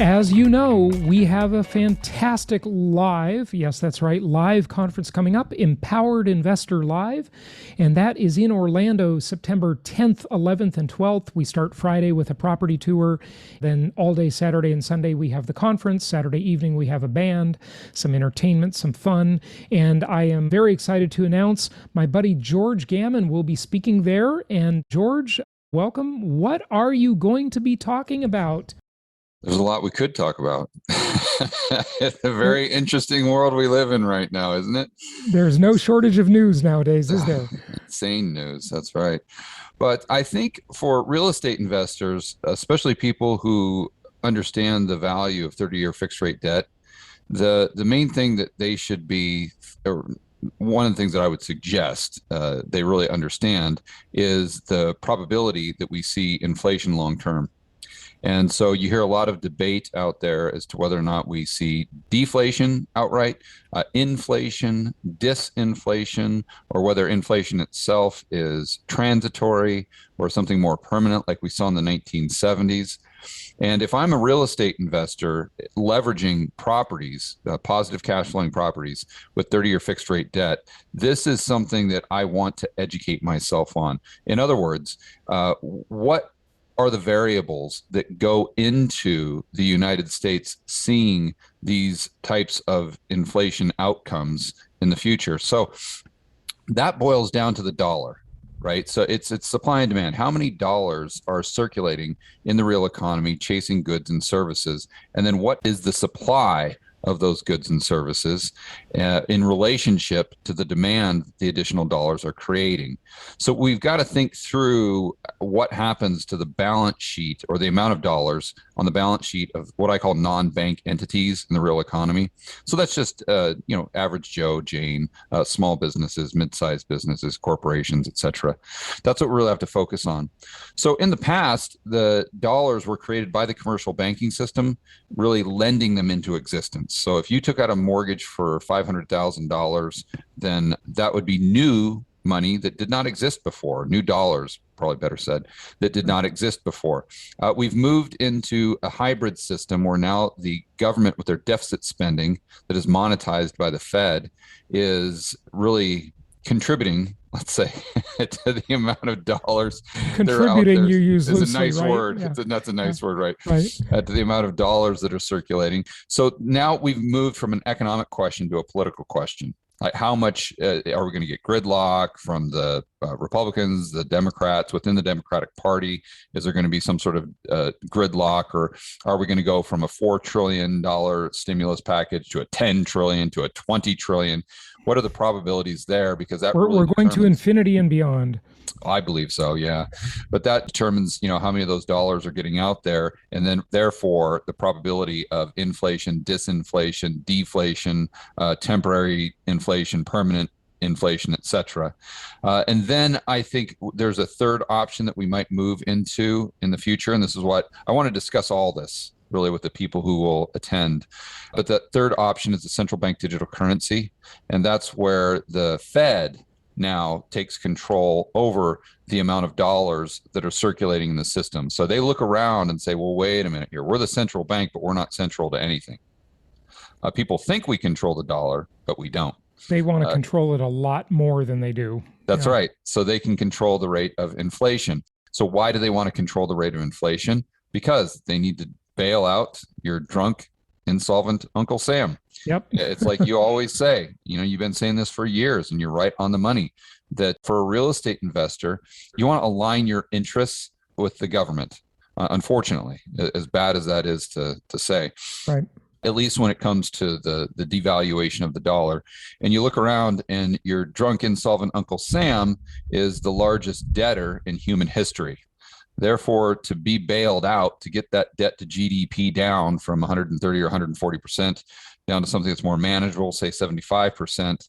As you know, we have a fantastic live, yes, that's right, live conference coming up, Empowered Investor Live, and that is in Orlando, September 10th, 11th, and 12th. We start Friday with a property tour, then all day Saturday and Sunday we have the conference. Saturday evening we have a band, some entertainment, some fun, and I am very excited to announce my buddy George Gammon will be speaking there. And George, welcome. What are you going to be talking about? There's a lot we could talk about. It's a very interesting world we live in right now, isn't it? There's no shortage of news nowadays, is there? Insane news, that's right. But I think for real estate investors, especially people who understand the value of 30-year fixed rate debt, the main thing that they should be, or one of the things that I would suggest they really understand is the probability that we see inflation long term. And so you hear a lot of debate out there as to whether or not we see deflation outright, inflation, disinflation, or whether inflation itself is transitory or something more permanent like we saw in the 1970s. And if I'm a real estate investor leveraging properties, positive cash flowing properties with 30-year fixed rate debt, this is something that I want to educate myself on. In other words, what are the variables that go into the United States seeing these types of inflation outcomes in the future? So that boils down to the dollar, right? So it's supply and demand. How many dollars are circulating in the real economy chasing goods and services? And then what is the supply of those goods and services in relationship to the demand the additional dollars are creating? So we've got to think through what happens to the balance sheet or the amount of dollars on the balance sheet of what I call non-bank entities in the real economy. So that's just average Joe, Jane, small businesses, mid-sized businesses, corporations, etc. That's what we really have to focus on. So in the past, the dollars were created by the commercial banking system, really lending them into existence. So if you took out a mortgage for $500,000, then that would be new money that did not exist before, new dollars, probably better said, that did not exist before. We've moved into a hybrid system where now the government with their deficit spending that is monetized by the Fed is really contributing, let's say, to the amount of dollars contributing, you use loosely, is a nice right? word. Yeah. That's a nice word, right? Right. To the amount of dollars that are circulating. So now we've moved from an economic question to a political question. Like how much are we going to get gridlock from the Republicans, the Democrats within the Democratic Party? Is there going to be some sort of gridlock, or are we going to go from a $4 trillion stimulus package to a 10 trillion to a 20 trillion? What are the probabilities there? Because that we're going to infinity and beyond. I believe so, yeah. But that determines, how many of those dollars are getting out there, and then therefore the probability of inflation, disinflation, deflation, temporary inflation, permanent inflation, et cetera. And then I think there's a third option that we might move into in the future, and this is what I want to discuss all this really with the people who will attend. But the third option is the central bank digital currency, and that's where the Fed now takes control over the amount of dollars that are circulating in the system. So they look around and say, well, wait a minute here. We're the central bank, but we're not central to anything. People think we control the dollar, but we don't. They want to control it a lot more than they do. That's right. So they can control the rate of inflation. So why do they want to control the rate of inflation? Because they need to bail out your drunk, insolvent Uncle Sam. Yep. It's like you always say, you've been saying this for years, and you're right on the money, that for a real estate investor, you want to align your interests with the government. Unfortunately, as bad as that is to say, right? At least when it comes to the devaluation of the dollar. And you look around and your drunk, insolvent Uncle Sam is the largest debtor in human history. Therefore, to be bailed out, to get that debt to GDP down from 130 or 140% down to something that's more manageable, say 75%,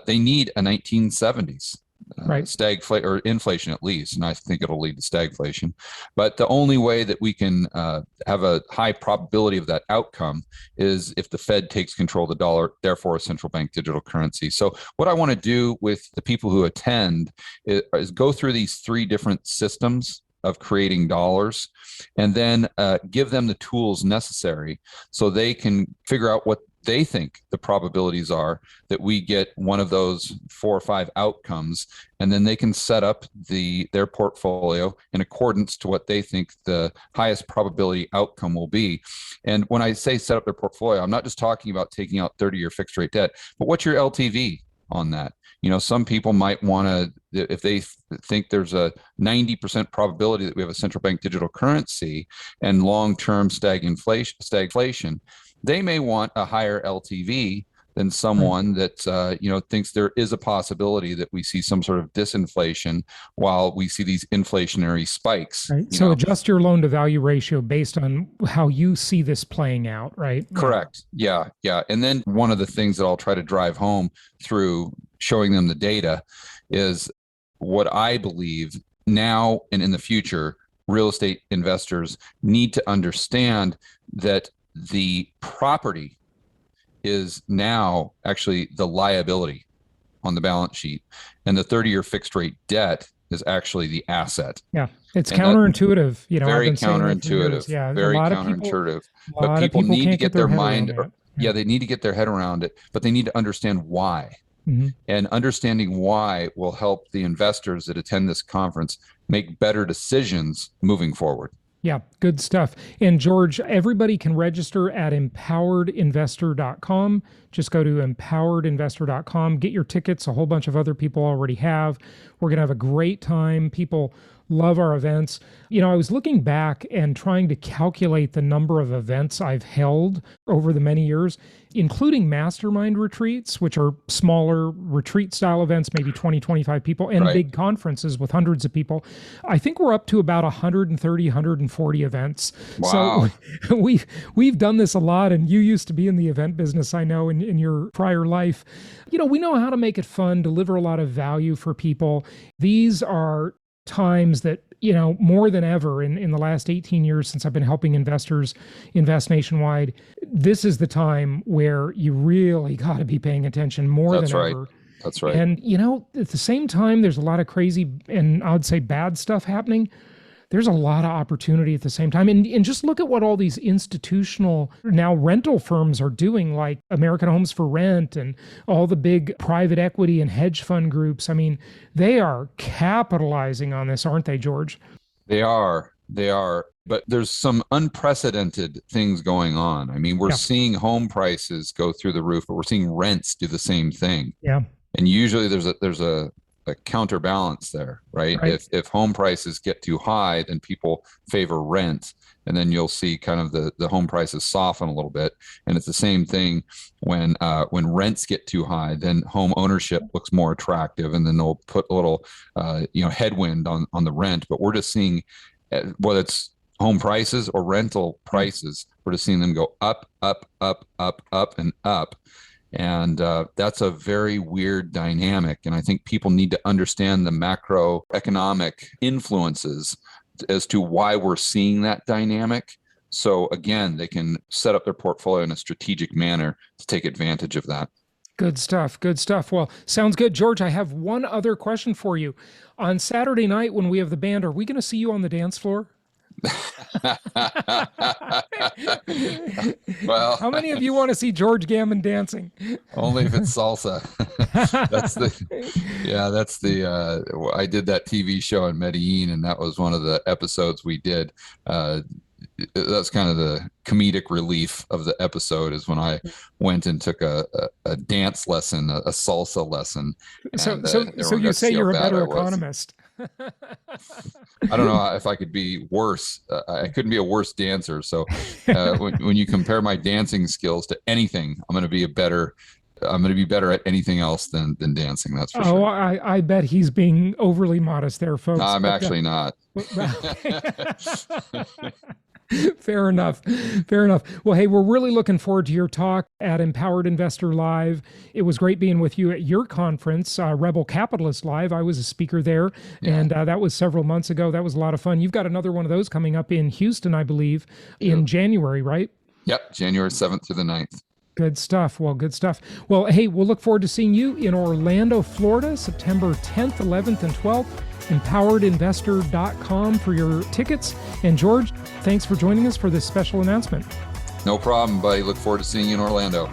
they need a 1970s right. stagflation or inflation at least, and I think it'll lead to stagflation. But the only way that we can have a high probability of that outcome is if the Fed takes control of the dollar, therefore a central bank digital currency. So what I want to do with the people who attend is go through these three different systems of creating dollars, and then give them the tools necessary so they can figure out what they think the probabilities are that we get one of those 4 or 5 outcomes, and then they can set up their portfolio in accordance to what they think the highest probability outcome will be. And when I say set up their portfolio, I'm not just talking about taking out 30-year fixed rate debt, but what's your LTV on that? Some people might want to, if they think there's a 90% probability that we have a central bank digital currency and long-term stagflation, they may want a higher LTV than someone that thinks there is a possibility that we see some sort of disinflation while we see these inflationary spikes. Right. So adjust your loan to value ratio based on how you see this playing out, right? Correct. Yeah. And then one of the things that I'll try to drive home through showing them the data is what I believe now and in the future, real estate investors need to understand that the property is now actually the liability on the balance sheet, and the 30-year fixed rate debt is actually the asset. Yeah, it's counterintuitive. Very counterintuitive. Yeah, very counterintuitive. But people need to get their mind. Yeah, they need to get their head around it, but they need to understand why. Mm-hmm. And understanding why will help the investors that attend this conference make better decisions moving forward. Yeah, good stuff. And George, everybody can register at empoweredinvestor.com. Just go to empoweredinvestor.com, get your tickets. A whole bunch of other people already have. We're going to have a great time. People love our events. I was looking back and trying to calculate the number of events I've held over the many years, including mastermind retreats, which are smaller retreat style events, maybe 20, 25 people, and big conferences with hundreds of people. I think we're up to about 130, 140 events. Wow. So we've done this a lot, and you used to be in the event business, I know, in your prior life. We know how to make it fun, deliver a lot of value for people. These are times that, more than ever in the last 18 years since I've been helping investors invest nationwide, this is the time where you really got to be paying attention more than ever. That's right. And, at the same time, there's a lot of crazy and I would say bad stuff happening. There's a lot of opportunity at the same time. And just look at what all these institutional now rental firms are doing, like American Homes for Rent and all the big private equity and hedge fund groups. I mean, they are capitalizing on this, aren't they, George? They are. But there's some unprecedented things going on. I mean, we're seeing home prices go through the roof, but we're seeing rents do the same thing. Yeah. And usually there's a counterbalance there, right? If home prices get too high, then people favor rent, and then you'll see kind of the home prices soften a little bit. And it's the same thing when rents get too high, then home ownership looks more attractive, and then they'll put a little headwind on the rent. But we're just seeing, whether it's home prices or rental prices, we're just seeing them go up, up, up, up, up, and up. And that's a very weird dynamic. And I think people need to understand the macroeconomic influences as to why we're seeing that dynamic. So again, they can set up their portfolio in a strategic manner to take advantage of that. Good stuff. Good stuff. Well, sounds good. George, I have one other question for you. On Saturday night when we have the band, are we going to see you on the dance floor? Well, how many of you want to see George Gammon dancing? Only if it's salsa. I did that TV show in Medellin, and that was one of the episodes we did. That's kind of the comedic relief of the episode, is when I went and took a dance lesson, a salsa lesson. So you say you're a better economist. I don't know if I could be worse. I couldn't be a worse dancer. So when you compare my dancing skills to anything, I'm going to be better at anything else than dancing. That's for sure. I bet he's being overly modest there, folks. No, I'm actually not. Fair enough. Well, hey, we're really looking forward to your talk at Empowered Investor Live. It was great being with you at your conference, Rebel Capitalist Live. I was a speaker there, and that was several months ago. That was a lot of fun. You've got another one of those coming up in Houston, I believe, in January, right? Yep, January 7th through the 9th. Good stuff. Well, good stuff. Well, hey, we'll look forward to seeing you in Orlando, Florida, September 10th, 11th, and 12th. empoweredinvestor.com for your tickets. And George, thanks for joining us for this special announcement. No problem, buddy. Look forward to seeing you in Orlando.